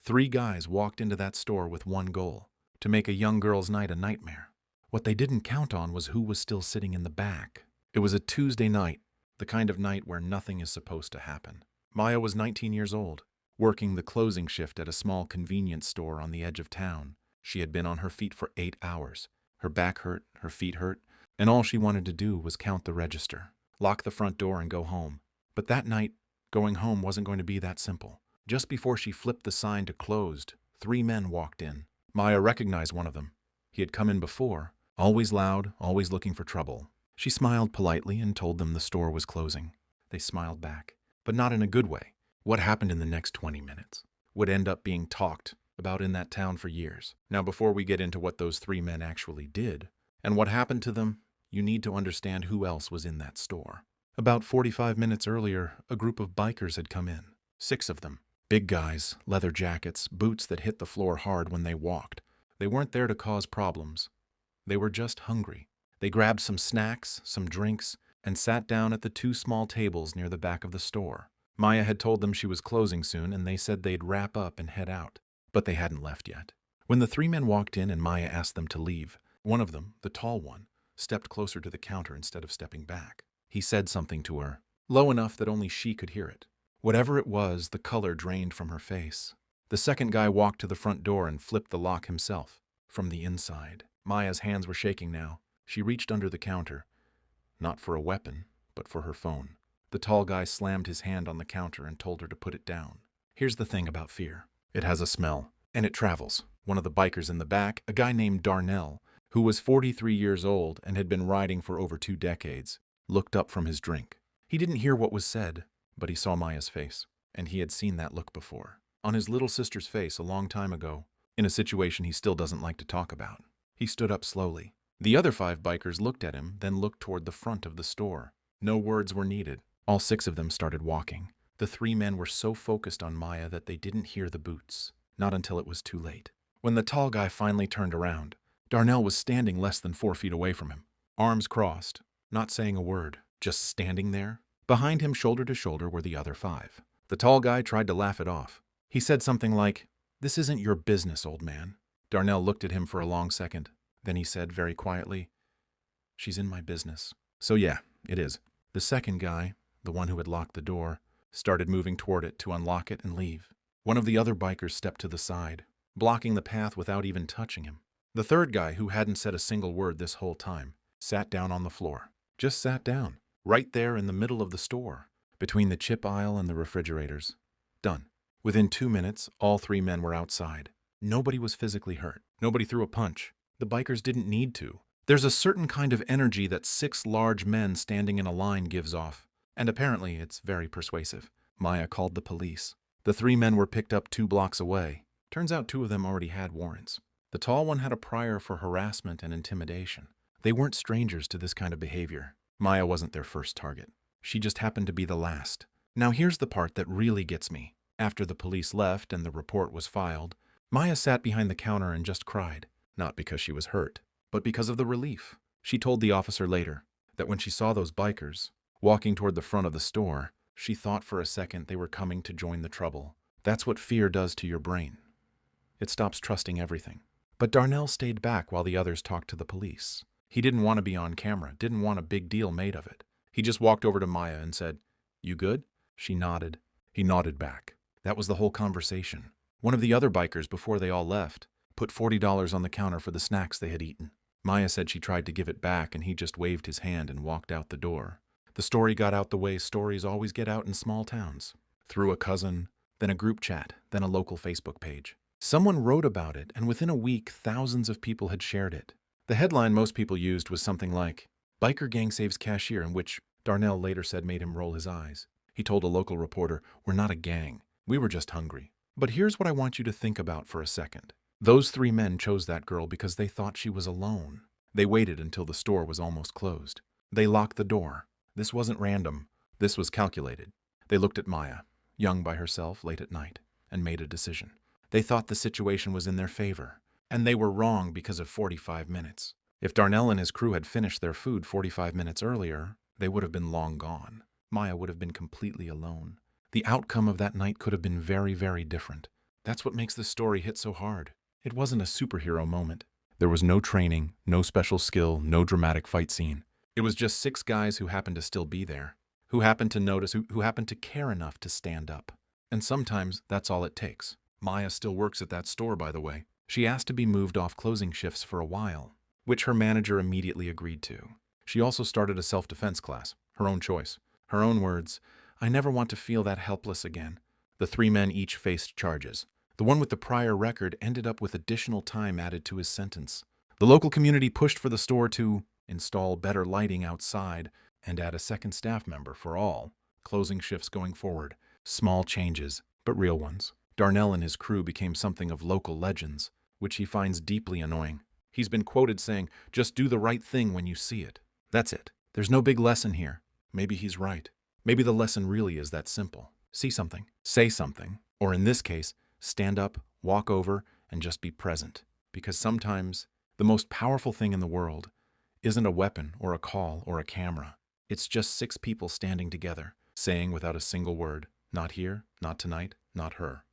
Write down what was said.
3 guys walked into that store with one goal: to make a young girl's night a nightmare. What they didn't count on was who was still sitting in the back. It was a Tuesday night, the kind of night where nothing is supposed to happen. Maya was 19 years old, working the closing shift at a small convenience store on the edge of town. She had been on her feet for 8 hours. Her back hurt, her feet hurt, and all she wanted to do was count the register, lock the front door, and go home. But that night, going home wasn't going to be that simple. Just before she flipped the sign to closed, 3 men walked in. Maya recognized one of them. He had come in before, always loud, always looking for trouble. She smiled politely and told them the store was closing. They smiled back, but not in a good way. What happened in the next 20 minutes would end up being talked about in that town for years. Now, before we get into what those 3 men actually did and what happened to them, you need to understand who else was in that store. About 45 minutes earlier, a group of bikers had come in. 6 of them. Big guys, leather jackets, boots that hit the floor hard when they walked. They weren't there to cause problems. They were just hungry. They grabbed some snacks, some drinks, and sat down at the 2 small tables near the back of the store. Maya had told them she was closing soon, and they said they'd wrap up and head out. But they hadn't left yet. When the 3 men walked in and Maya asked them to leave, one of them, the tall one, stepped closer to the counter instead of stepping back. He said something to her, low enough that only she could hear it. Whatever it was, the color drained from her face. The second guy walked to the front door and flipped the lock himself, from the inside. Maya's hands were shaking now. She reached under the counter, not for a weapon, but for her phone. The tall guy slammed his hand on the counter and told her to put it down. Here's the thing about fear. It has a smell, and it travels. One of the bikers in the back, a guy named Darnell, who was 43 years old and had been riding for over 2 decades, looked up from his drink. He didn't hear what was said, but he saw Maya's face, and he had seen that look before. On his little sister's face a long time ago, in a situation he still doesn't like to talk about. He stood up slowly. The other 5 bikers looked at him, then looked toward the front of the store. No words were needed. All 6 of them started walking. The 3 men were so focused on Maya that they didn't hear the boots, not until it was too late. When the tall guy finally turned around, Darnell was standing less than 4 feet away from him, arms crossed, not saying a word, just standing there. Behind him, shoulder to shoulder, were the other 5. The tall guy tried to laugh it off. He said something like, "This isn't your business, old man." Darnell looked at him for a long second. Then he said very quietly, "She's in my business." "So yeah, it is." The second guy, the one who had locked the door, started moving toward it to unlock it and leave. One of the other bikers stepped to the side, blocking the path without even touching him. The third guy, who hadn't said a single word this whole time, sat down on the floor. Just sat down, right there in the middle of the store, between the chip aisle and the refrigerators. Done. Within 2 minutes, all 3 men were outside. Nobody was physically hurt. Nobody threw a punch. The bikers didn't need to. There's a certain kind of energy that 6 large men standing in a line gives off, and apparently it's very persuasive. Maya called the police. The 3 men were picked up 2 blocks away. Turns out 2 of them already had warrants. The tall one had a prior for harassment and intimidation. They weren't strangers to this kind of behavior. Maya wasn't their first target. She just happened to be the last. Now here's the part that really gets me. After the police left and the report was filed, Maya sat behind the counter and just cried. Not because she was hurt, but because of the relief. She told the officer later that when she saw those bikers walking toward the front of the store, she thought for a second they were coming to join the trouble. That's what fear does to your brain. It stops trusting everything. But Darnell stayed back while the others talked to the police. He didn't want to be on camera, didn't want a big deal made of it. He just walked over to Maya and said, "You good?" She nodded. He nodded back. That was the whole conversation. One of the other bikers, before they all left, put $40 on the counter for the snacks they had eaten. Maya said she tried to give it back, and he just waved his hand and walked out the door. The story got out the way stories always get out in small towns. Through a cousin, then a group chat, then a local Facebook page. Someone wrote about it, and within a week, thousands of people had shared it. The headline most people used was something like, "Biker Gang Saves Cashier," in which Darnell later said made him roll his eyes. He told a local reporter, "We're not a gang. We were just hungry." But here's what I want you to think about for a second. Those 3 men chose that girl because they thought she was alone. They waited until the store was almost closed. They locked the door. This wasn't random. This was calculated. They looked at Maya, young by herself late at night, and made a decision. They thought the situation was in their favor, and they were wrong because of 45 minutes. If Darnell and his crew had finished their food 45 minutes earlier, they would have been long gone. Maya would have been completely alone. The outcome of that night could have been very, very different. That's what makes this story hit so hard. It wasn't a superhero moment. There was no training, no special skill, no dramatic fight scene. It was just 6 guys who happened to still be there, who happened to notice, who happened to care enough to stand up. And sometimes that's all it takes. Maya still works at that store, by the way. She asked to be moved off closing shifts for a while, which her manager immediately agreed to. She also started a self-defense class, her own choice. Her own words, "I never want to feel that helpless again." The 3 men each faced charges. The one with the prior record ended up with additional time added to his sentence. The local community pushed for the store to install better lighting outside and add a second staff member for all closing shifts going forward. Small changes, but real ones. Darnell and his crew became something of local legends, which he finds deeply annoying. He's been quoted saying, "Just do the right thing when you see it." That's it. There's no big lesson here. Maybe he's right. Maybe the lesson really is that simple. See something, say something, or in this case, stand up, walk over, and just be present. Because sometimes the most powerful thing in the world isn't a weapon or a call or a camera. It's just 6 people standing together, saying without a single word, "Not here, not tonight, not her."